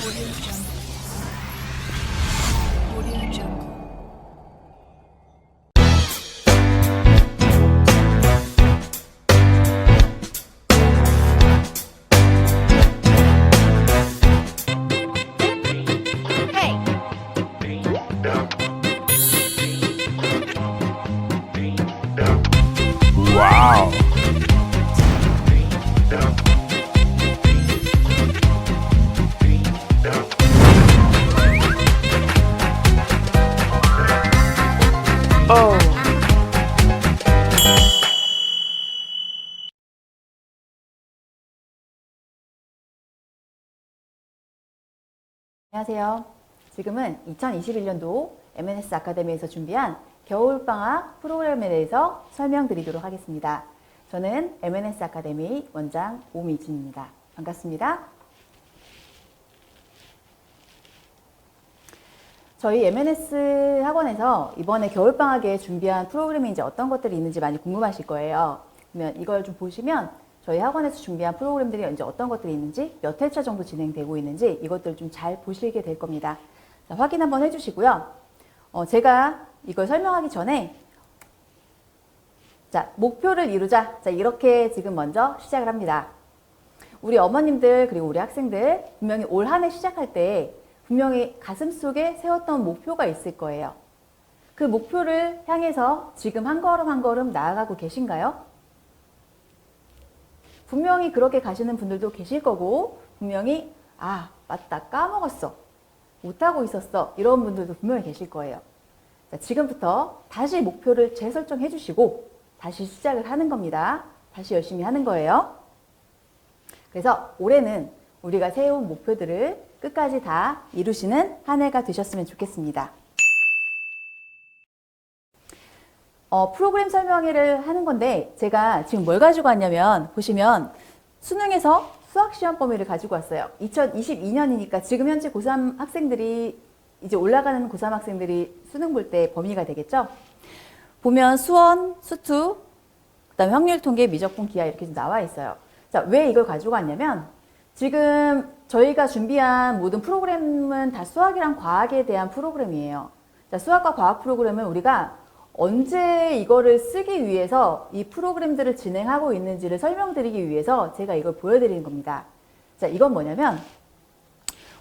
Audio Jungle. Audio Jungle. Wow. Oh. 안녕하세요. 지금은 2021년도 MNS 아카데미에서 준비한 겨울방학 프로그램에 대해서 설명드리도록 하겠습니다. 저는 MNS 아카데미 원장 오미진입니다. 반갑습니다. 저희 MNS 학원에서 이번에 겨울방학에 준비한 프로그램이 이제 어떤 것들이 있는지 많이 궁금하실 거예요. 그러면 이걸 좀 보시면 저희 학원에서 준비한 프로그램들이 이제 어떤 것들이 있는지, 몇 회차 정도 진행되고 있는지 이것들 좀 잘 보시게 될 겁니다. 자, 확인 한번 해주시고요. 제가 이걸 설명하기 전에 자, 목표를 이루자. 자, 이렇게 지금 먼저 시작을 합니다. 우리 어머님들 그리고 우리 학생들 분명히 올 한 해 시작할 때 분명히 가슴속에 세웠던 목표가 있을 거예요. 그 목표를 향해서 지금 한 걸음 한 걸음 나아가고 계신가요? 분명히 그렇게 가시는 분들도 계실 거고 분명히 아 맞다 까먹었어 못하고 있었어 이런 분들도 분명히 계실 거예요. 자, 지금부터 다시 목표를 재설정해 주시고 다시 시작을 하는 겁니다. 다시 열심히 하는 거예요. 그래서 올해는 우리가 세운 목표들을 끝까지 다 이루시는 한 해가 되셨으면 좋겠습니다. 프로그램 설명회를 하는 건데 제가 지금 뭘 가지고 왔냐면 보시면 수능에서 수학시험 범위를 가지고 왔어요. 2022년이니까 지금 현재 고3 학생들이 이제 올라가는 고3 학생들이 수능 볼 때 범위가 되겠죠. 보면 수원, 수투, 그 다음에 확률 통계, 미적분, 기하 이렇게 좀 나와 있어요. 자, 왜 이걸 가지고 왔냐면 지금 저희가 준비한 모든 프로그램은 다 수학이랑 과학에 대한 프로그램이에요. 자, 수학과 과학 프로그램은 우리가 언제 이거를 쓰기 위해서 이 프로그램들을 진행하고 있는지를 설명드리기 위해서 제가 이걸 보여드리는 겁니다. 자, 이건 뭐냐면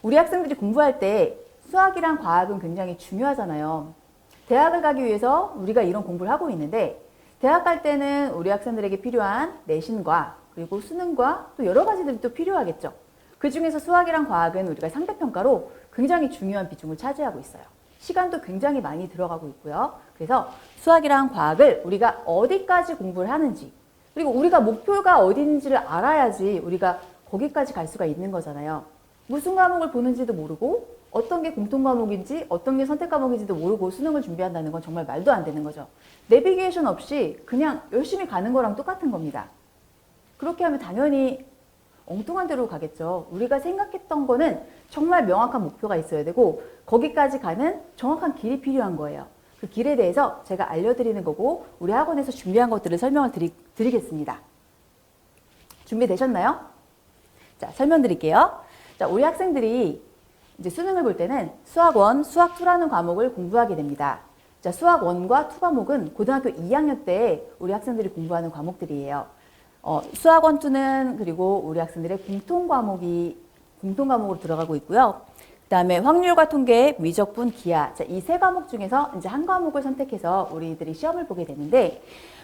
우리 학생들이 공부할 때 수학이랑 과학은 굉장히 중요하잖아요. 대학을 가기 위해서 우리가 이런 공부를 하고 있는데 대학 갈 때는 우리 학생들에게 필요한 내신과 그리고 수능과 또 여러 가지들이 또 필요하겠죠. 그 중에서 수학이랑 과학은 우리가 상대평가로 굉장히 중요한 비중을 차지하고 있어요. 시간도 굉장히 많이 들어가고 있고요. 그래서 수학이랑 과학을 우리가 어디까지 공부를 하는지 그리고 우리가 목표가 어디인지를 알아야지 우리가 거기까지 갈 수가 있는 거잖아요. 무슨 과목을 보는지도 모르고 어떤 게 공통 과목인지 어떤 게 선택 과목인지도 모르고 수능을 준비한다는 건 정말 말도 안 되는 거죠. 내비게이션 없이 그냥 열심히 가는 거랑 똑같은 겁니다. 그렇게 하면 당연히 엉뚱한 데로 가겠죠. 우리가 생각했던 거는 정말 명확한 목표가 있어야 되고 거기까지 가는 정확한 길이 필요한 거예요. 그 길에 대해서 제가 알려드리는 거고 우리 학원에서 준비한 것들을 설명을 드리겠습니다. 준비되셨나요? 자, 설명드릴게요. 자, 우리 학생들이 이제 수능을 볼 때는 수학 1, 수학 2라는 과목을 공부하게 됩니다. 자, 수학 1과 2 과목은 고등학교 2학년 때 우리 학생들이 공부하는 과목들이에요. 수학 1, 2는 그리고 우리 학생들의 공통 과목으로 들어가고 있고요. 그 다음에 확률과 통계, 미적분, 기하. 자, 이 세 과목 중에서 이제 한 과목을 선택해서 우리들이 시험을 보게 되는데,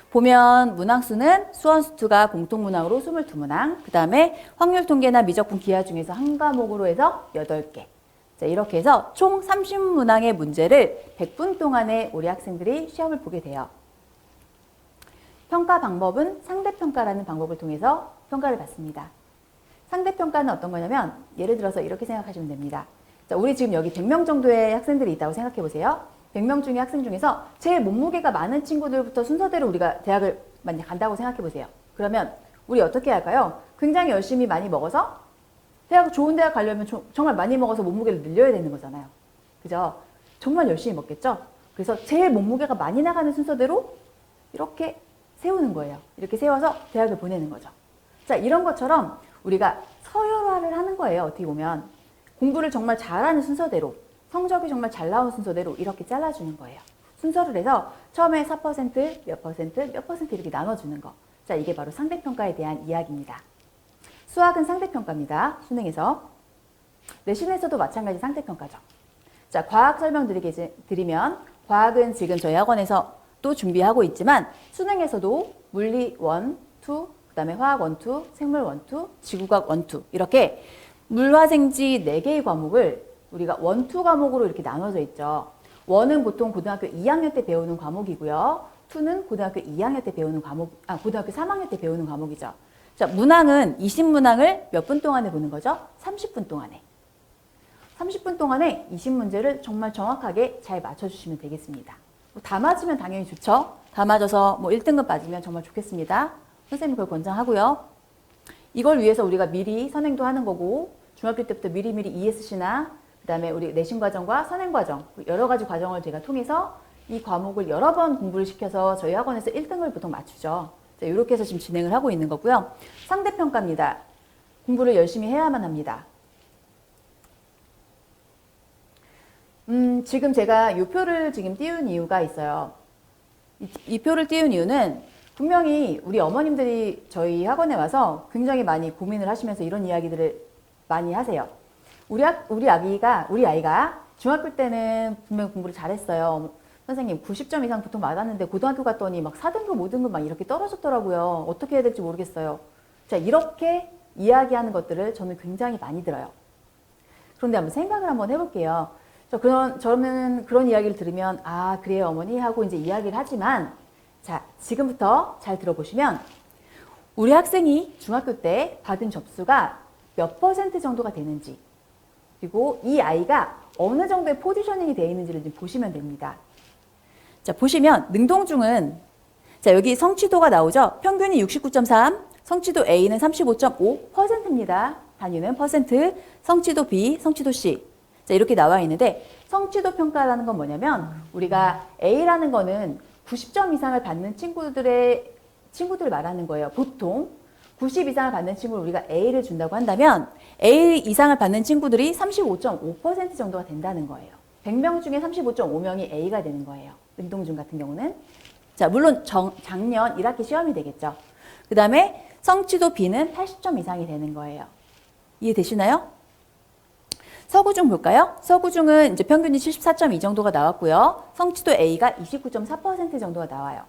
보면 문항수는 수원, 수투가 공통 문항으로 22문항, 그 다음에 확률 통계나 미적분, 기하 중에서 한 과목으로 해서 8개. 자, 이렇게 해서 총 30문항의 문제를 100분 동안에 우리 학생들이 시험을 보게 돼요. 평가 방법은 상대평가라는 방법을 통해서 평가를 받습니다. 상대평가는 어떤 거냐면 예를 들어서 이렇게 생각하시면 됩니다. 자, 우리 지금 여기 100명 정도의 학생들이 있다고 생각해 보세요. 100명 중에 학생 중에서 제일 몸무게가 많은 친구들부터 순서대로 우리가 대학을 많이 간다고 생각해 보세요. 그러면 우리 어떻게 할까요? 굉장히 열심히 많이 먹어서 좋은 대학 가려면 정말 많이 먹어서 몸무게를 늘려야 되는 거잖아요. 그죠? 정말 열심히 먹겠죠? 그래서 제일 몸무게가 많이 나가는 순서대로 이렇게 세우는 거예요. 이렇게 세워서 대학을 보내는 거죠. 자, 이런 것처럼 우리가 서열화를 하는 거예요. 어떻게 보면 공부를 정말 잘하는 순서대로, 성적이 정말 잘 나온 순서대로 이렇게 잘라주는 거예요. 순서를 해서 처음에 4%, 몇 퍼센트, 몇 퍼센트 이렇게 나눠주는 거. 자, 이게 바로 상대평가에 대한 이야기입니다. 수학은 상대평가입니다. 수능에서. 내신에서도 마찬가지 상대평가죠. 자, 과학 설명드리면 과학은 지금 저희 학원에서 또 준비하고 있지만 수능에서도 물리 1, 2, 그 다음에 화학 1, 2, 생물 1, 2, 지구과학 1, 2 이렇게 물화생지 4개의 과목을 우리가 1, 2 과목으로 이렇게 나눠져 있죠. 1은 보통 고등학교 2학년 때 배우는 과목이고요. 2는 고등학교 2학년 때 배우는 고등학교 3학년 때 배우는 과목이죠. 자, 문항은 20문항을 몇 분 동안에 보는 거죠? 30분 동안에. 30분 동안에 20문제를 정말 정확하게 잘 맞춰주시면 되겠습니다. 다 맞으면 당연히 좋죠. 다 맞아서 뭐 1등급 맞으면 정말 좋겠습니다. 선생님 그걸 권장하고요. 이걸 위해서 우리가 미리 선행도 하는 거고 중학교 때부터 미리미리 ESC나 그 다음에 우리 내신 과정과 선행 과정 여러 가지 과정을 제가 통해서 이 과목을 여러 번 공부를 시켜서 저희 학원에서 1등을 보통 맞추죠. 자, 이렇게 해서 지금 진행을 하고 있는 거고요. 상대평가입니다. 공부를 열심히 해야만 합니다. 지금 제가 이 표를 지금 띄운 이유가 있어요. 이 표를 띄운 이유는 분명히 우리 어머님들이 저희 학원에 와서 굉장히 많이 고민을 하시면서 이런 이야기들을 많이 하세요. 우리 아이가 중학교 때는 분명히 공부를 잘했어요. 선생님 90점 이상 보통 맞았는데 고등학교 갔더니 막 4등급, 5등급 막 이렇게 떨어졌더라고요. 어떻게 해야 될지 모르겠어요. 자, 이렇게 이야기하는 것들을 저는 굉장히 많이 들어요. 그런데 한번 생각을 한번 해볼게요. 저는 그런 이야기를 들으면 아 그래요 어머니 하고 이제 이야기를 하지만 자 지금부터 잘 들어보시면 우리 학생이 중학교 때 받은 점수가 몇 퍼센트 정도가 되는지 그리고 이 아이가 어느 정도의 포지셔닝이 되어 있는지를 좀 보시면 됩니다. 자 보시면 능동중은 자 여기 성취도가 나오죠. 평균이 69.3, 성취도 A는 35.5%입니다. 단위는 퍼센트, 성취도 B, 성취도 C. 자, 이렇게 나와 있는데 성취도 평가라는 건 뭐냐면 우리가 A라는 거는 90점 이상을 받는 친구들을 말하는 거예요. 보통 90 이상을 받는 친구를 우리가 A를 준다고 한다면 A 이상을 받는 친구들이 35.5% 정도가 된다는 거예요. 100명 중에 35.5명이 A가 되는 거예요. 능동중 같은 경우는. 자, 물론 작년 1학기 시험이 되겠죠. 그 다음에 성취도 B는 80점 이상이 되는 거예요. 이해되시나요? 서구중 볼까요? 서구중은 이제 평균이 74.2 정도가 나왔고요. 성취도 A가 29.4% 정도가 나와요.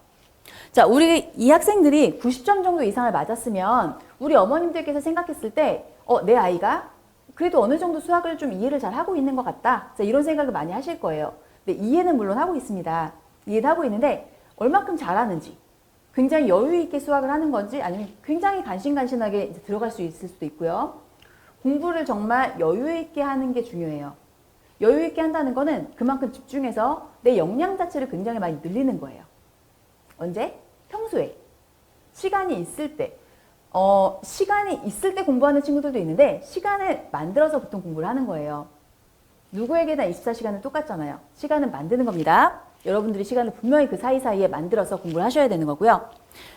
자, 우리 이 학생들이 90점 정도 이상을 맞았으면 우리 어머님들께서 생각했을 때 내 아이가 그래도 어느 정도 수학을 좀 이해를 잘 하고 있는 것 같다. 자, 이런 생각을 많이 하실 거예요. 근데 이해는 물론 하고 있습니다. 이해도 하고 있는데 얼마큼 잘하는지 굉장히 여유 있게 수학을 하는 건지 아니면 굉장히 간신간신하게 이제 들어갈 수 있을 수도 있고요. 공부를 정말 여유 있게 하는 게 중요해요. 여유 있게 한다는 거는 그만큼 집중해서 내 역량 자체를 굉장히 많이 늘리는 거예요. 언제? 평소에. 시간이 있을 때. 시간이 있을 때 공부하는 친구들도 있는데 시간을 만들어서 보통 공부를 하는 거예요. 누구에게나 24시간은 똑같잖아요. 시간은 만드는 겁니다. 여러분들이 시간을 분명히 그 사이사이에 만들어서 공부를 하셔야 되는 거고요.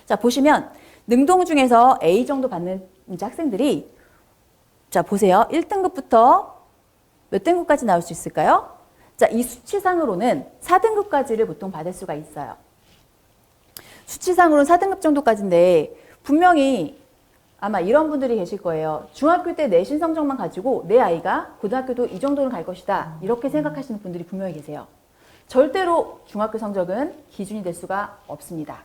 자, 보시면 능동 중에서 A 정도 받는 이제 학생들이 자, 보세요. 1등급부터 몇 등급까지 나올 수 있을까요? 자, 이 수치상으로는 4등급까지를 보통 받을 수가 있어요. 수치상으로는 4등급 정도까지인데 분명히 아마 이런 분들이 계실 거예요. 중학교 때 내신 성적만 가지고 내 아이가 고등학교도 이 정도는 갈 것이다. 이렇게 생각하시는 분들이 분명히 계세요. 절대로 중학교 성적은 기준이 될 수가 없습니다.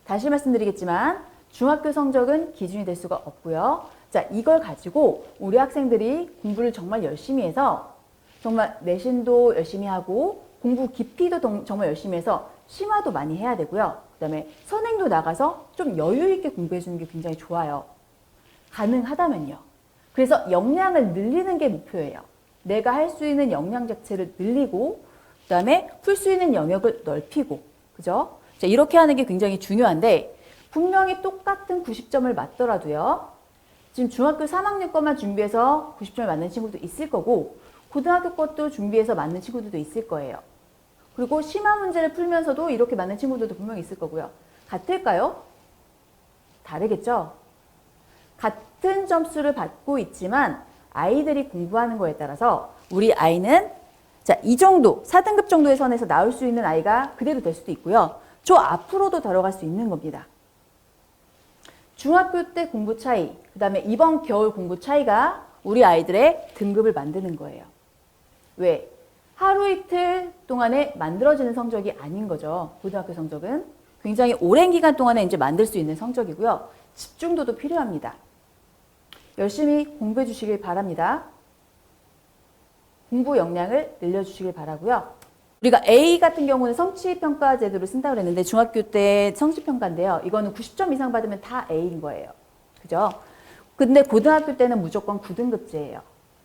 다시 말씀드리겠지만 중학교 성적은 기준이 될 수가 없고요. 자, 이걸 가지고 우리 학생들이 공부를 정말 열심히 해서 정말 내신도 열심히 하고 공부 깊이도 정말 열심히 해서 심화도 많이 해야 되고요. 그 다음에 선행도 나가서 좀 여유 있게 공부해 주는 게 굉장히 좋아요. 가능하다면요. 그래서 역량을 늘리는 게 목표예요. 내가 할 수 있는 역량 자체를 늘리고 그 다음에 풀 수 있는 영역을 넓히고 그죠? 자, 이렇게 하는 게 굉장히 중요한데 분명히 똑같은 90점을 맞더라도요. 지금 중학교 3학년 것만 준비해서 90점을 맞는 친구도 있을 거고 고등학교 것도 준비해서 맞는 친구들도 있을 거예요. 그리고 심화 문제를 풀면서도 이렇게 맞는 친구들도 분명히 있을 거고요. 같을까요? 다르겠죠? 같은 점수를 받고 있지만 아이들이 공부하는 거에 따라서 우리 아이는 자, 이 정도, 4등급 정도의 선에서 나올 수 있는 아이가 그대로 될 수도 있고요. 저 앞으로도 들어갈 수 있는 겁니다. 중학교 때 공부 차이, 그 다음에 이번 겨울 공부 차이가 우리 아이들의 등급을 만드는 거예요. 왜? 하루 이틀 동안에 만들어지는 성적이 아닌 거죠. 고등학교 성적은. 굉장히 오랜 기간 동안에 이제 만들 수 있는 성적이고요. 집중도도 필요합니다. 열심히 공부해 주시길 바랍니다. 공부 역량을 늘려주시길 바라고요. 우리가 A 같은 경우는 성취평가 제도를 쓴다고 그랬는데 중학교 때 성취평가인데요. 이거는 90점 이상 받으면 다 A인 거예요. 그죠? 근데 고등학교 때는 무조건 9등급제예요.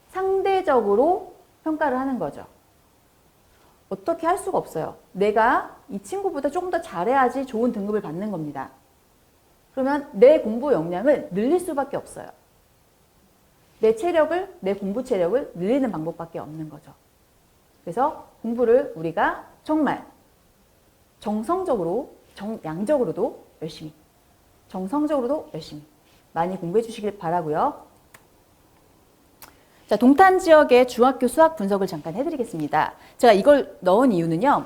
상대적으로 평가를 하는 거죠. 어떻게 할 수가 없어요. 내가 이 친구보다 조금 더 잘해야지 좋은 등급을 받는 겁니다. 그러면 내 공부 역량을 늘릴 수밖에 없어요. 내 공부 체력을 늘리는 방법밖에 없는 거죠. 그래서 공부를 우리가 정말 정성적으로, 양적으로도 열심히, 정성적으로도 열심히 많이 공부해 주시길 바라고요. 자, 동탄 지역의 중학교 수학 분석을 잠깐 해드리겠습니다. 제가 이걸 넣은 이유는요.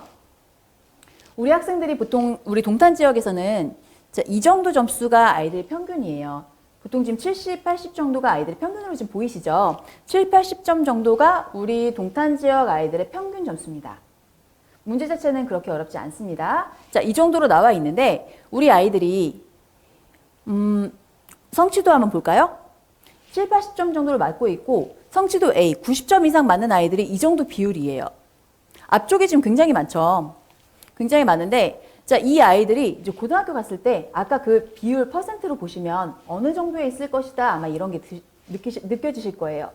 우리 학생들이 보통 우리 동탄 지역에서는 이 정도 점수가 아이들의 평균이에요. 보통 지금 70, 80 정도가 아이들의 평균으로 지금 보이시죠? 7, 80점 정도가 우리 동탄 지역 아이들의 평균 점수입니다. 문제 자체는 그렇게 어렵지 않습니다. 자, 이 정도로 나와 있는데 우리 아이들이 성취도 한번 볼까요? 7, 80점 정도를 맞고 있고 성취도 A, 90점 이상 맞는 아이들이 이 정도 비율이에요. 앞쪽에 지금 굉장히 많죠. 굉장히 많은데 자, 이 아이들이 이제 고등학교 갔을 때 아까 그 비율 퍼센트로 보시면 어느 정도에 있을 것이다 아마 이런 게 느껴지실 거예요.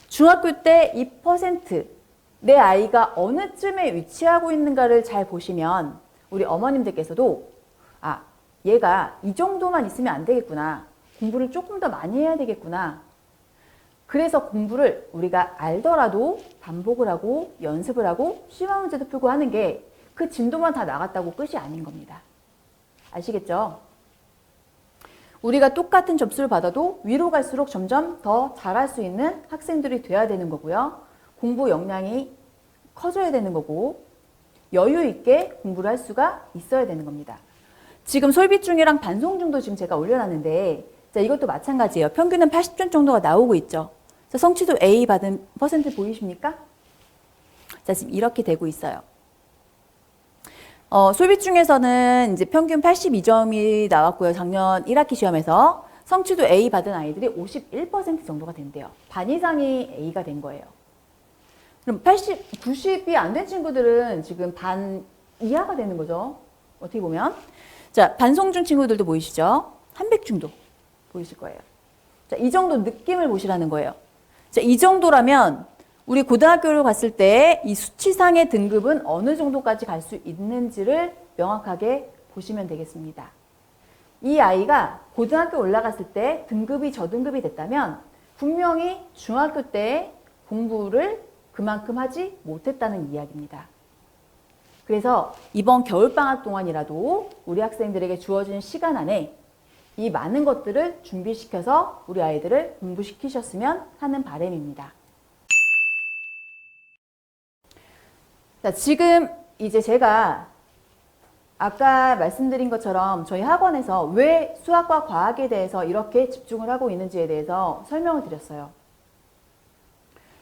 중학교 때 이 퍼센트 내 아이가 어느 쯤에 위치하고 있는가를 잘 보시면 우리 어머님들께서도 아, 얘가 이 정도만 있으면 안 되겠구나. 공부를 조금 더 많이 해야 되겠구나. 그래서 공부를 우리가 알더라도 반복을 하고 연습을 하고 시험 문제도 풀고 하는 게 그 진도만 다 나갔다고 끝이 아닌 겁니다. 아시겠죠? 우리가 똑같은 점수를 받아도 위로 갈수록 점점 더 잘할 수 있는 학생들이 돼야 되는 거고요. 공부 역량이 커져야 되는 거고 여유 있게 공부를 할 수가 있어야 되는 겁니다. 지금 솔비중이랑 반송중도 지금 제가 올려놨는데 자, 이것도 마찬가지예요. 평균은 80점 정도가 나오고 있죠. 자, 성취도 A 받은 퍼센트 보이십니까? 자, 지금 이렇게 되고 있어요. 솔비중에서는 이제 평균 82점이 나왔고요. 작년 1학기 시험에서 성취도 A 받은 아이들이 51% 정도가 된대요. 반 이상이 A가 된 거예요. 그럼 90이 안 된 친구들은 지금 반 이하가 되는 거죠. 어떻게 보면. 자, 반송중 친구들도 보이시죠? 한백중도 보이실 거예요. 자, 이 정도 느낌을 보시라는 거예요. 자, 이 정도라면 우리 고등학교를 갔을 때 이 수치상의 등급은 어느 정도까지 갈 수 있는지를 명확하게 보시면 되겠습니다. 이 아이가 고등학교 올라갔을 때 등급이 저등급이 됐다면 분명히 중학교 때 공부를 그만큼 하지 못했다는 이야기입니다. 그래서 이번 겨울방학 동안이라도 우리 학생들에게 주어진 시간 안에 이 많은 것들을 준비시켜서 우리 아이들을 공부시키셨으면 하는 바람입니다. 자, 지금 이제 제가 아까 말씀드린 것처럼 저희 학원에서 왜 수학과 과학에 대해서 이렇게 집중을 하고 있는지에 대해서 설명을 드렸어요.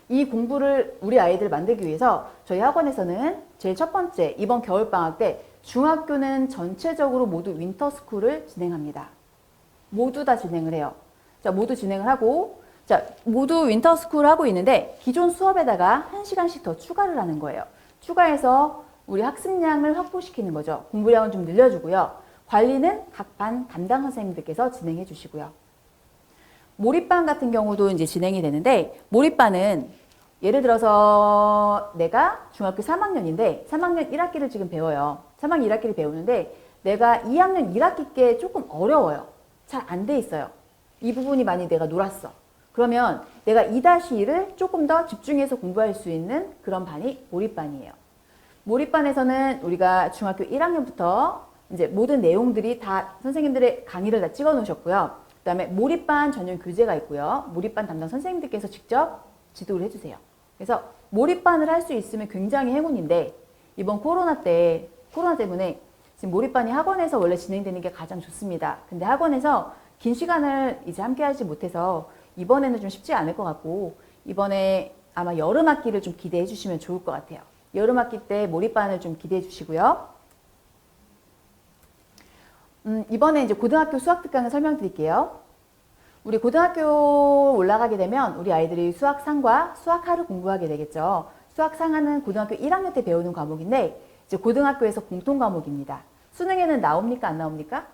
이 공부를 우리 아이들 만들기 위해서 저희 학원에서는 제일 첫 번째 이번 겨울방학 때 중학교는 전체적으로 모두 윈터스쿨을 진행합니다. 모두 다 진행을 해요. 자, 모두 진행을 하고 자, 모두 윈터스쿨 하고 있는데 기존 수업에다가 1시간씩 더 추가를 하는 거예요. 추가해서 우리 학습량을 확보시키는 거죠. 공부량은 좀 늘려주고요. 관리는 각 반 담당 선생님들께서 진행해 주시고요. 몰입반 같은 경우도 이제 진행이 되는데 몰입반은 예를 들어서 내가 중학교 3학년인데 3학년 1학기를 지금 배워요. 3학년 1학기를 배우는데 내가 2학년 1학기 게 조금 어려워요. 잘 안 돼 있어요. 이 부분이 많이 내가 놀았어. 그러면 내가 2-1을 조금 더 집중해서 공부할 수 있는 그런 반이 몰입반이에요. 몰입반에서는 우리가 중학교 1학년부터 이제 모든 내용들이 다 선생님들의 강의를 다 찍어 놓으셨고요. 그다음에 몰입반 전용 교재가 있고요. 몰입반 담당 선생님들께서 직접 지도를 해주세요. 그래서 몰입반을 할 수 있으면 굉장히 행운인데 이번 코로나 때문에 지금 몰입반이 학원에서 원래 진행되는 게 가장 좋습니다. 근데 학원에서 긴 시간을 이제 함께 하지 못해서 이번에는 좀 쉽지 않을 것 같고 이번에 아마 여름 학기를 좀 기대해 주시면 좋을 것 같아요. 여름 학기 때 몰입반을 좀 기대해 주시고요. 이번에 이제 고등학교 수학 특강을 설명드릴게요. 우리 고등학교 올라가게 되면 우리 아이들이 수학상과 수학하를 공부하게 되겠죠. 수학상하는 고등학교 1학년 때 배우는 과목인데 이제 고등학교에서 공통 과목입니다. 수능에는 나옵니까? 안 나옵니까?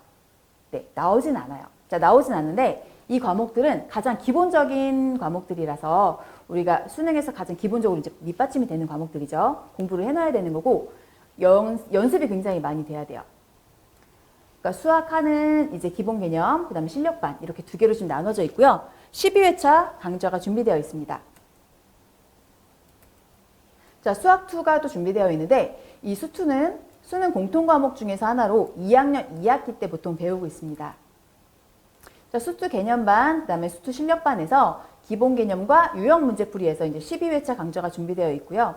네, 나오진 않아요. 자, 나오진 않는데 이 과목들은 가장 기본적인 과목들이라서 우리가 수능에서 가장 기본적으로 이제 밑받침이 되는 과목들이죠. 공부를 해놔야 되는 거고 연습이 굉장히 많이 돼야 돼요. 그러니까 수학하는 이제 기본 개념, 그 다음에 실력반 이렇게 두 개로 지금 나눠져 있고요. 12회차 강좌가 준비되어 있습니다. 자, 수학2가 또 준비되어 있는데 이 수2는 수능 공통 과목 중에서 하나로 2학년 2학기 때 보통 배우고 있습니다. 자, 수2 개념반, 그 다음에 수2 실력반에서 기본 개념과 유형 문제풀이에서 이제 12회차 강좌가 준비되어 있고요.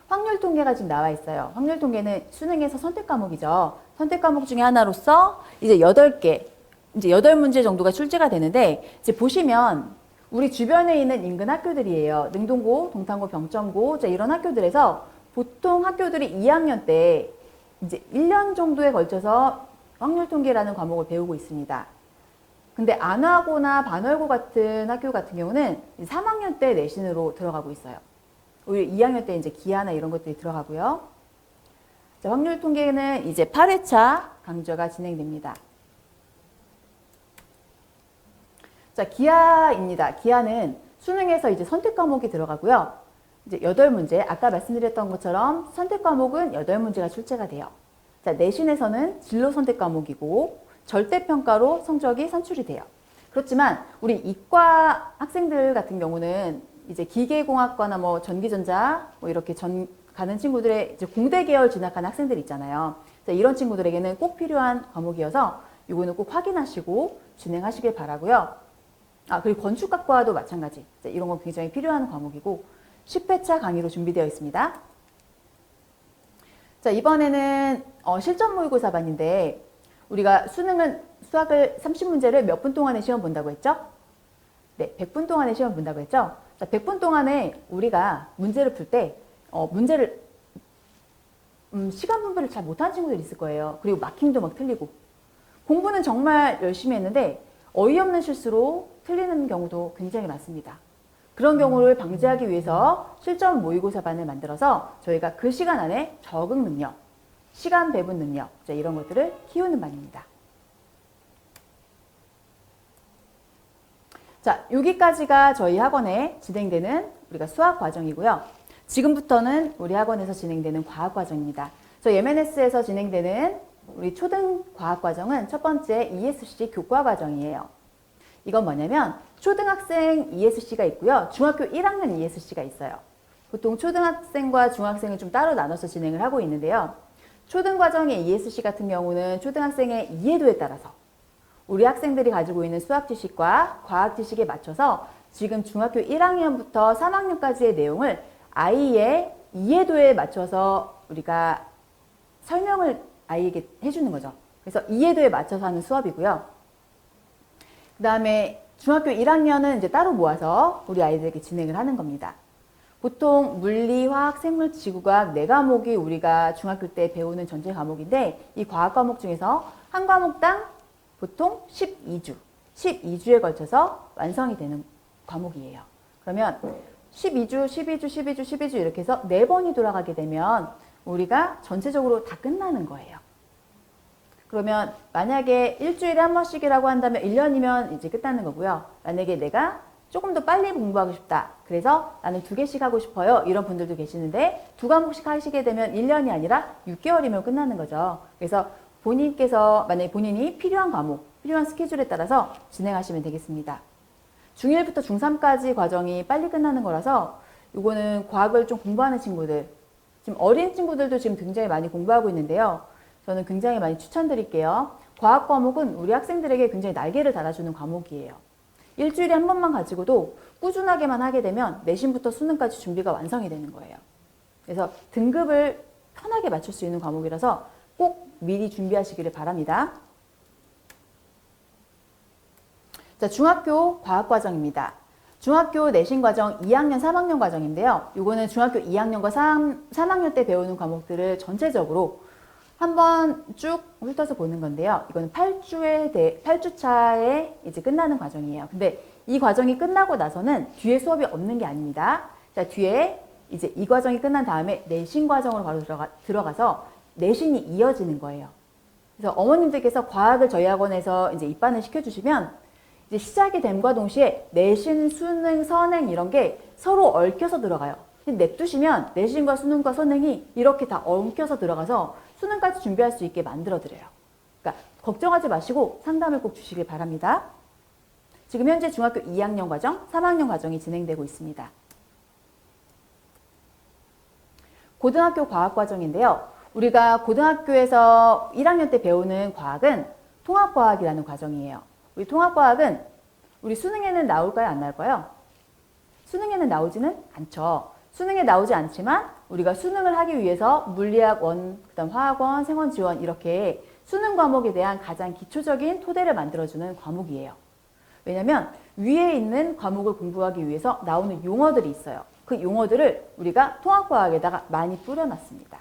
확률 통계가 지금 나와 있어요. 확률 통계는 수능에서 선택 과목이죠. 선택 과목 중에 하나로서 이제 8개, 이제 8문제 정도가 출제가 되는데 이제 보시면 우리 주변에 있는 인근 학교들이에요. 능동고, 동탄고, 병점고, 자, 이런 학교들에서 보통 학교들이 2학년 때 이제 1년 정도에 걸쳐서 확률 통계라는 과목을 배우고 있습니다. 근데 안화고나 반월고 같은 학교 같은 경우는 3학년 때 내신으로 들어가고 있어요. 우리 2학년 때 이제 기하나 이런 것들이 들어가고요. 자, 확률 통계는 이제 8회차 강좌가 진행됩니다. 자, 기하입니다. 기하는 수능에서 이제 선택 과목이 들어가고요. 이제 8문제, 아까 말씀드렸던 것처럼 선택 과목은 8문제가 출제가 돼요. 자, 내신에서는 진로 선택 과목이고 절대평가로 성적이 산출이 돼요. 그렇지만 우리 이과 학생들 같은 경우는 이제 기계공학과나 뭐 전기전자 뭐 이렇게 가는 친구들의 이제 공대 계열 진학한 학생들 있잖아요. 자, 이런 친구들에게는 꼭 필요한 과목이어서 이거는 꼭 확인하시고 진행하시길 바라고요. 아, 그리고 건축학과도 마찬가지. 자, 이런 건 굉장히 필요한 과목이고 10회차 강의로 준비되어 있습니다. 자, 이번에는 실전 모의고사반인데 우리가 수학을 30문제를 몇 분 동안에 시험 본다고 했죠? 네, 100분 동안에 시험 본다고 했죠? 자, 100분 동안에 우리가 문제를 풀 때 시간 분배를 잘 못하는 친구들이 있을 거예요. 그리고 마킹도 막 틀리고 공부는 정말 열심히 했는데 어이없는 실수로 틀리는 경우도 굉장히 많습니다. 그런 경우를 방지하기 위해서 실전 모의고사반을 만들어서 저희가 그 시간 안에 적응 능력, 시간 배분 능력, 이런 것들을 키우는 반입니다. 자, 여기까지가 저희 학원에 진행되는 우리가 수학 과정이고요. 지금부터는 우리 학원에서 진행되는 과학 과정입니다. 저희 MNS에서 진행되는 우리 초등 과학 과정은 첫 번째 ESC 교과 과정이에요. 이건 뭐냐면 초등학생 ESC가 있고요. 중학교 1학년 ESC가 있어요. 보통 초등학생과 중학생을 좀 따로 나눠서 진행을 하고 있는데요. 초등과정의 ESC 같은 경우는 초등학생의 이해도에 따라서 우리 학생들이 가지고 있는 수학 지식과 과학 지식에 맞춰서 지금 중학교 1학년부터 3학년까지의 내용을 아이의 이해도에 맞춰서 우리가 설명을 아이에게 해주는 거죠. 그래서 이해도에 맞춰서 하는 수업이고요. 그 다음에 중학교 1학년은 이제 따로 모아서 우리 아이들에게 진행을 하는 겁니다. 보통 물리, 화학, 생물, 지구과학 4과목이 우리가 중학교 때 배우는 전체 과목인데 이 과학 과목 중에서 한 과목당 보통 12주에 걸쳐서 완성이 되는 과목이에요. 그러면 12주 이렇게 해서 4번이 돌아가게 되면 우리가 전체적으로 다 끝나는 거예요. 그러면 만약에 일주일에 한 번씩이라고 한다면 1년이면 이제 끝나는 거고요. 만약에 내가 조금 더 빨리 공부하고 싶다. 그래서 나는 2개씩 하고 싶어요. 이런 분들도 계시는데 2과목씩 하시게 되면 1년이 아니라 6개월이면 끝나는 거죠. 그래서 본인께서 만약에 본인이 필요한 과목, 필요한 스케줄에 따라서 진행하시면 되겠습니다. 중1부터 중3까지 과정이 빨리 끝나는 거라서 이거는 과학을 좀 공부하는 친구들, 지금 어린 친구들도 지금 굉장히 많이 공부하고 있는데요. 저는 굉장히 많이 추천드릴게요. 과학 과목은 우리 학생들에게 굉장히 날개를 달아주는 과목이에요. 일주일에 한 번만 가지고도 꾸준하게만 하게 되면 내신부터 수능까지 준비가 완성이 되는 거예요. 그래서 등급을 편하게 맞출 수 있는 과목이라서 꼭 미리 준비하시기를 바랍니다. 자, 중학교 과학과정입니다. 중학교 내신 과정 2학년, 3학년 과정인데요. 이거는 중학교 2학년과 3학년 때 배우는 과목들을 전체적으로 한번 쭉 훑어서 보는 건데요. 이거는 8주차에 이제 끝나는 과정이에요. 근데 이 과정이 끝나고 나서는 뒤에 수업이 없는 게 아닙니다. 자, 뒤에 이제 이 과정이 끝난 다음에 내신 과정으로 바로 들어가서 내신이 이어지는 거예요. 그래서 어머님들께서 과학을 저희 학원에서 이제 입반을 시켜주시면 이제 시작이 됨과 동시에 내신, 수능, 선행 이런 게 서로 얽혀서 들어가요. 냅두시면 내신과 수능과 선행이 이렇게 다 엉켜서 들어가서 수능까지 준비할 수 있게 만들어드려요. 그러니까 걱정하지 마시고 상담을 꼭 주시길 바랍니다. 지금 현재 중학교 2학년 과정, 3학년 과정이 진행되고 있습니다. 고등학교 과학 과정인데요. 우리가 고등학교에서 1학년 때 배우는 과학은 통합과학이라는 과정이에요. 우리 통합과학은 우리 수능에는 나올까요? 안 나올까요? 수능에는 나오지는 않죠. 수능에 나오지 않지만 우리가 수능을 하기 위해서 물리학 1, 그다음 화학 1, 생원 지원 이렇게 수능 과목에 대한 가장 기초적인 토대를 만들어주는 과목이에요. 왜냐하면 위에 있는 과목을 공부하기 위해서 나오는 용어들이 있어요. 그 용어들을 우리가 통합과학에다가 많이 뿌려놨습니다.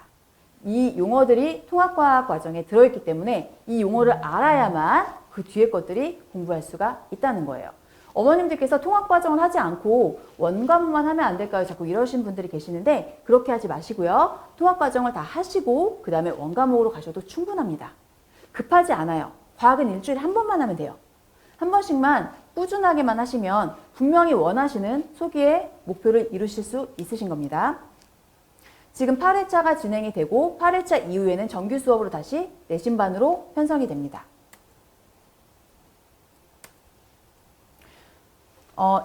이 용어들이 통합과학 과정에 들어있기 때문에 이 용어를 알아야만 그 뒤에 것들이 공부할 수가 있다는 거예요. 어머님들께서 통합과정을 하지 않고 원과목만 하면 안 될까요? 자꾸 이러신 분들이 계시는데 그렇게 하지 마시고요. 통합과정을 다 하시고 그 다음에 원과목으로 가셔도 충분합니다. 급하지 않아요. 과학은 일주일에 한 번만 하면 돼요. 한 번씩만 꾸준하게만 하시면 분명히 원하시는 소기의 목표를 이루실 수 있으신 겁니다. 지금 8회차가 진행이 되고 8회차 이후에는 정규 수업으로 다시 내신반으로 편성이 됩니다.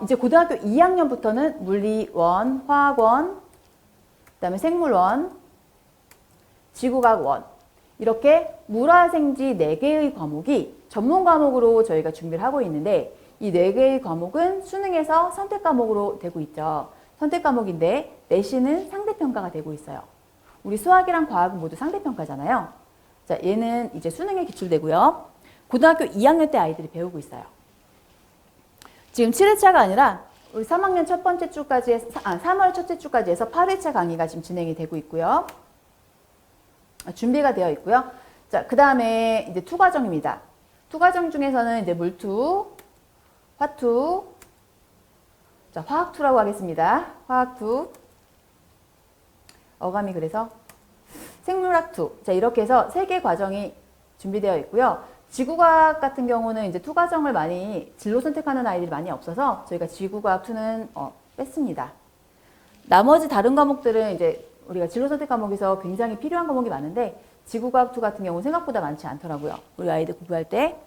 이제 고등학교 2학년부터는 물리 1, 화학 1, 그다음에 생물 1, 지구과학 1 이렇게 물화생지 4개의 과목이 전문 과목으로 저희가 준비를 하고 있는데 이 4개의 과목은 수능에서 선택 과목으로 되고 있죠. 선택 과목인데 내신은 상대평가가 되고 있어요. 우리 수학이랑 과학은 모두 상대평가잖아요. 자, 얘는 이제 수능에 기출되고요. 고등학교 2학년 때 아이들이 배우고 있어요. 지금 7회차가 아니라 우리 3학년 첫 번째 주까지 해서 3월 첫째 주까지 해서 8회차 강의가 지금 진행이 되고 있고요. 준비가 되어 있고요. 자, 그 다음에 이제 투과정입니다. 투과정 중에서는 이제 물투, 화투, 자, 화학투라고 하겠습니다. 화학투. 어감이 그래서 생물학투. 자, 이렇게 해서 3개 과정이 준비되어 있고요. 지구과학 같은 경우는 이제 투과정을 많이 진로 선택하는 아이들이 많이 없어서 저희가 지구과학 2는 뺐습니다. 나머지 다른 과목들은 이제 우리가 진로 선택 과목에서 굉장히 필요한 과목이 많은데 지구과학 2 같은 경우는 생각보다 많지 않더라고요. 우리 아이들 공부할 때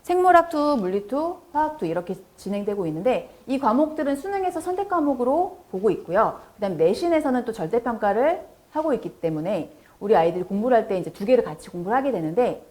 생물학 2, 물리 2, 화학 2 이렇게 진행되고 있는데 이 과목들은 수능에서 선택 과목으로 보고 있고요. 그다음에 내신에서는 또 절대평가를 하고 있기 때문에 우리 아이들이 공부를 할 때 이제 2개를 같이 공부를 하게 되는데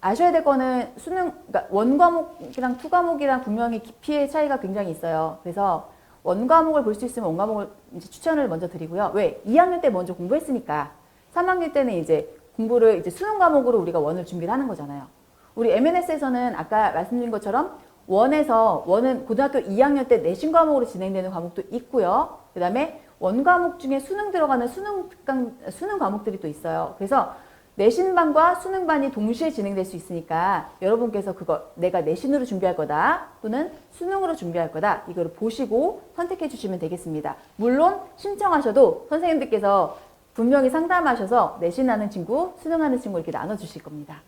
아셔야 될 거는 수능, 그러니까 원과목이랑 투과목이랑 분명히 깊이의 차이가 굉장히 있어요. 그래서 원과목을 볼 수 있으면 원과목을 이제 추천을 먼저 드리고요. 왜? 2학년 때 먼저 공부했으니까 3학년 때는 이제 공부를 이제 수능 과목으로 우리가 원을 준비를 하는 거잖아요. 우리 MNS에서는 아까 말씀드린 것처럼 원은 고등학교 2학년 때 내신 과목으로 진행되는 과목도 있고요. 그 다음에 원과목 중에 수능 들어가는 수능 과목들이 또 있어요. 그래서 내신반과 수능반이 동시에 진행될 수 있으니까 여러분께서 그거 내가 내신으로 준비할 거다 또는 수능으로 준비할 거다 이거를 보시고 선택해 주시면 되겠습니다. 물론 신청하셔도 선생님들께서 분명히 상담하셔서 내신하는 친구, 수능하는 친구 이렇게 나눠주실 겁니다.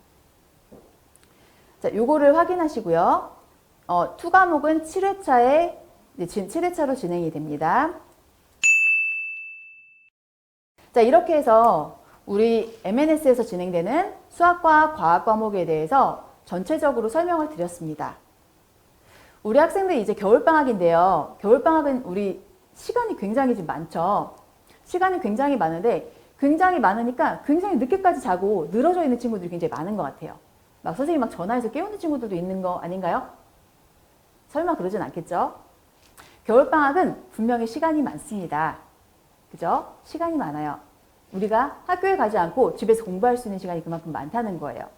자, 요거를 확인하시고요. 투 과목은 7회차에 지금 7회차로 진행이 됩니다. 자, 이렇게 해서 우리 MNS에서 진행되는 수학과 과학 과목에 대해서 전체적으로 설명을 드렸습니다. 우리 학생들이 이제 겨울방학인데요. 겨울방학은 우리 시간이 굉장히 좀 많죠. 시간이 굉장히 많은데 굉장히 많으니까 굉장히 늦게까지 자고 늘어져 있는 친구들이 굉장히 많은 것 같아요. 막 선생님 막 전화해서 깨우는 친구들도 있는 거 아닌가요? 설마 그러진 않겠죠? 겨울방학은 분명히 시간이 많습니다. 그죠? 시간이 많아요. 우리가 학교에 가지 않고 집에서 공부할 수 있는 시간이 그만큼 많다는 거예요.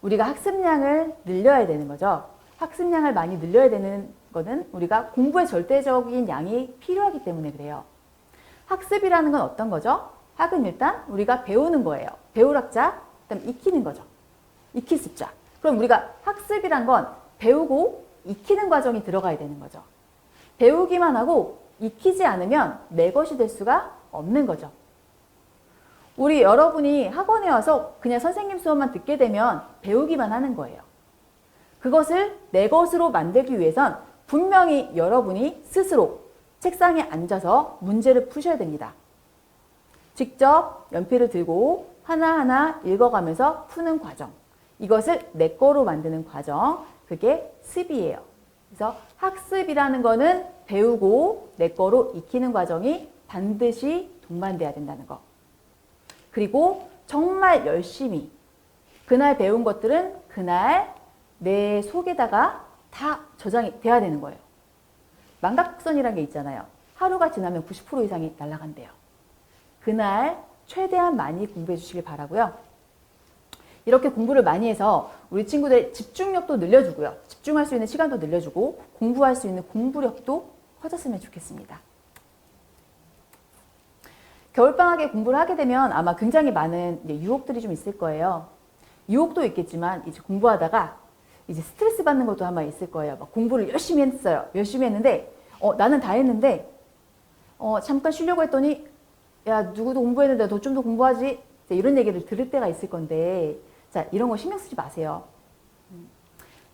우리가 학습량을 늘려야 되는 거죠. 학습량을 많이 늘려야 되는 거는 우리가 공부에 절대적인 양이 필요하기 때문에 그래요. 학습이라는 건 어떤 거죠? 학은 일단 우리가 배우는 거예요. 배울 학자, 그다음 익히는 거죠. 익힐 습자. 그럼 우리가 학습이란 건 배우고 익히는 과정이 들어가야 되는 거죠. 배우기만 하고 익히지 않으면 내 것이 될 수가 없는 거죠. 우리 여러분이 학원에 와서 그냥 선생님 수업만 듣게 되면 배우기만 하는 거예요. 그것을 내 것으로 만들기 위해선 분명히 여러분이 스스로 책상에 앉아서 문제를 푸셔야 됩니다. 직접 연필을 들고 하나하나 읽어가면서 푸는 과정. 이것을 내 거로 만드는 과정. 그게 습이에요. 그래서 학습이라는 거는 배우고 내 거로 익히는 과정이 반드시 동반돼야 된다는 거. 그리고 정말 열심히 그날 배운 것들은 그날 내 속에다가 다 저장이 돼야 되는 거예요. 망각선이라는 게 있잖아요. 하루가 지나면 90% 이상이 날아간대요. 그날 최대한 많이 공부해 주시길 바라고요. 이렇게 공부를 많이 해서 우리 친구들의 집중력도 늘려주고요. 집중할 수 있는 시간도 늘려주고 공부할 수 있는 공부력도 커졌으면 좋겠습니다. 겨울방학에 공부를 하게 되면 아마 굉장히 많은 유혹들이 좀 있을 거예요. 유혹도 있겠지만 이제 공부하다가 이제 스트레스 받는 것도 아마 있을 거예요. 막 공부를 열심히 했어요. 열심히 했는데 나는 다 했는데 잠깐 쉬려고 했더니 야 누구도 공부했는데 너 좀 더 공부하지? 이런 얘기를 들을 때가 있을 건데 자 이런 거 신경 쓰지 마세요.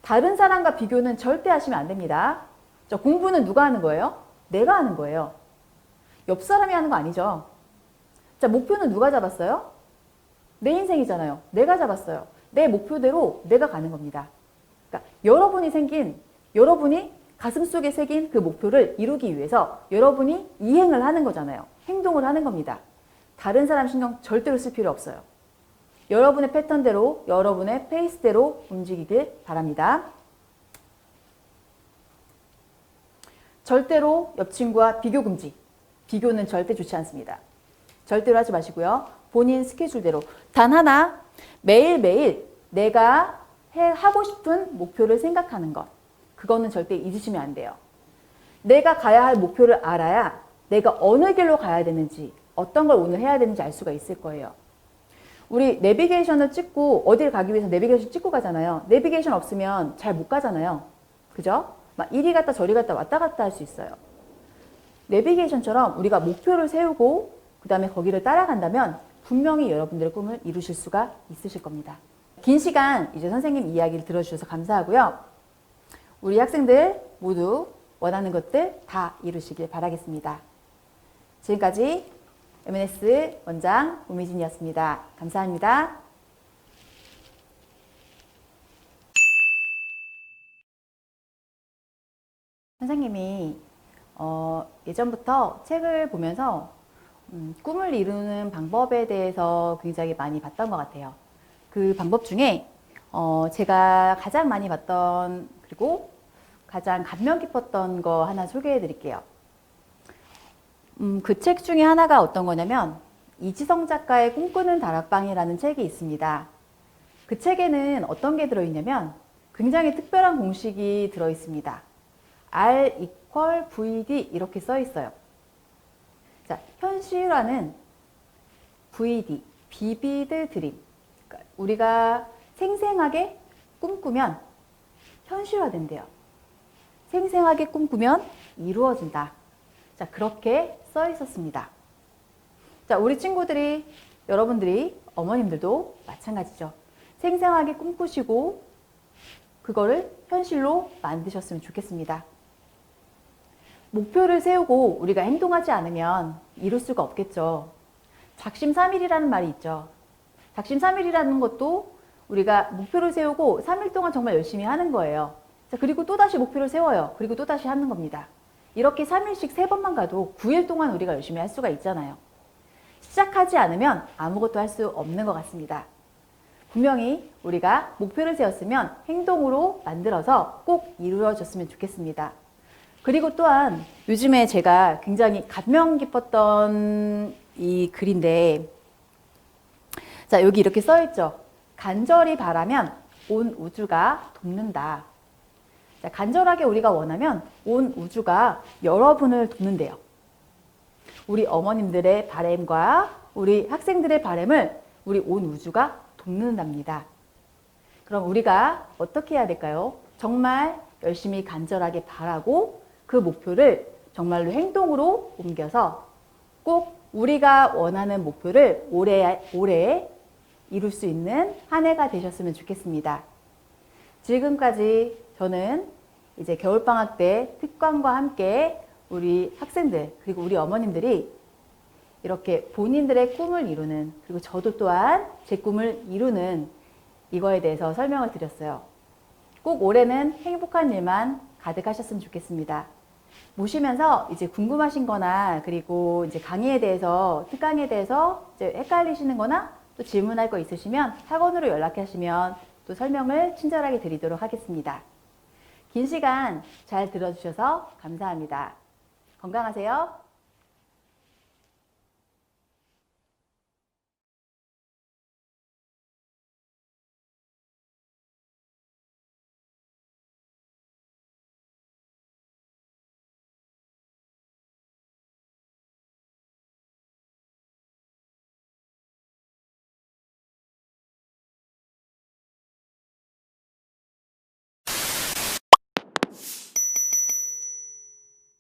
다른 사람과 비교는 절대 하시면 안 됩니다. 자, 공부는 누가 하는 거예요? 내가 하는 거예요. 옆 사람이 하는 거 아니죠. 자, 목표는 누가 잡았어요? 내 인생이잖아요. 내가 잡았어요. 내 목표대로 내가 가는 겁니다. 그러니까 여러분이 가슴속에 새긴 그 목표를 이루기 위해서 여러분이 이행을 하는 거잖아요. 행동을 하는 겁니다. 다른 사람 신경 절대로 쓸 필요 없어요. 여러분의 패턴대로, 여러분의 페이스대로 움직이길 바랍니다. 절대로 옆 친구와 비교 금지. 비교는 절대 좋지 않습니다. 절대로 하지 마시고요. 본인 스케줄대로 단 하나 매일매일 내가 하고 싶은 목표를 생각하는 것. 그거는 절대 잊으시면 안 돼요. 내가 가야 할 목표를 알아야 내가 어느 길로 가야 되는지 어떤 걸 오늘 해야 되는지 알 수가 있을 거예요. 우리 내비게이션을 찍고 어딜 가기 위해서 내비게이션 찍고 가잖아요. 내비게이션 없으면 잘 못 가잖아요. 그죠? 막 이리 갔다 저리 갔다 왔다 갔다 할 수 있어요. 내비게이션처럼 우리가 목표를 세우고 그 다음에 거기를 따라간다면 분명히 여러분들의 꿈을 이루실 수가 있으실 겁니다. 긴 시간 이제 선생님 이야기를 들어주셔서 감사하고요. 우리 학생들 모두 원하는 것들 다 이루시길 바라겠습니다. 지금까지 M&S 원장 우미진이었습니다. 감사합니다. 선생님이 예전부터 책을 보면서 꿈을 이루는 방법에 대해서 굉장히 많이 봤던 것 같아요. 그 방법 중에 제가 가장 많이 봤던 그리고 가장 감명 깊었던 거 하나 소개해 드릴게요. 그 책 중에 하나가 어떤 거냐면 이지성 작가의 꿈꾸는 다락방이라는 책이 있습니다. 그 책에는 어떤 게 들어있냐면 굉장히 특별한 공식이 들어있습니다. R = VD 이렇게 써 있어요. 자, 현실화는 VD, Vivid Dream. 그러니까 우리가 생생하게 꿈꾸면 현실화된대요. 생생하게 꿈꾸면 이루어진다. 자, 그렇게 써 있었습니다. 자, 우리 친구들이, 여러분들이, 어머님들도 마찬가지죠. 생생하게 꿈꾸시고 그거를 현실로 만드셨으면 좋겠습니다. 목표를 세우고 우리가 행동하지 않으면 이룰 수가 없겠죠. 작심삼일이라는 말이 있죠. 작심삼일이라는 것도 우리가 목표를 세우고 3일 동안 정말 열심히 하는 거예요. 자, 그리고 또다시 목표를 세워요. 그리고 또다시 하는 겁니다. 이렇게 3일씩 3번만 가도 9일 동안 우리가 열심히 할 수가 있잖아요. 시작하지 않으면 아무것도 할 수 없는 것 같습니다. 분명히 우리가 목표를 세웠으면 행동으로 만들어서 꼭 이루어졌으면 좋겠습니다. 그리고 또한 요즘에 제가 굉장히 감명 깊었던 이 글인데, 자, 여기 이렇게 써 있죠. 간절히 바라면 온 우주가 돕는다. 자, 간절하게 우리가 원하면 온 우주가 여러분을 돕는데요. 우리 어머님들의 바램과 우리 학생들의 바램을 우리 온 우주가 돕는답니다. 그럼 우리가 어떻게 해야 될까요? 정말 열심히 간절하게 바라고 그 목표를 정말로 행동으로 옮겨서 꼭 우리가 원하는 목표를 올해 이룰 수 있는 한 해가 되셨으면 좋겠습니다. 지금까지 저는 이제 겨울방학 때 특강과 함께 우리 학생들 그리고 우리 어머님들이 이렇게 본인들의 꿈을 이루는, 그리고 저도 또한 제 꿈을 이루는 이거에 대해서 설명을 드렸어요. 꼭 올해는 행복한 일만 가득하셨으면 좋겠습니다. 모시면서 이제 궁금하신 거나 그리고 이제 강의에 대해서, 특강에 대해서 이제 헷갈리시는 거나 또 질문할 거 있으시면 학원으로 연락하시면 또 설명을 친절하게 드리도록 하겠습니다. 긴 시간 잘 들어주셔서 감사합니다. 건강하세요.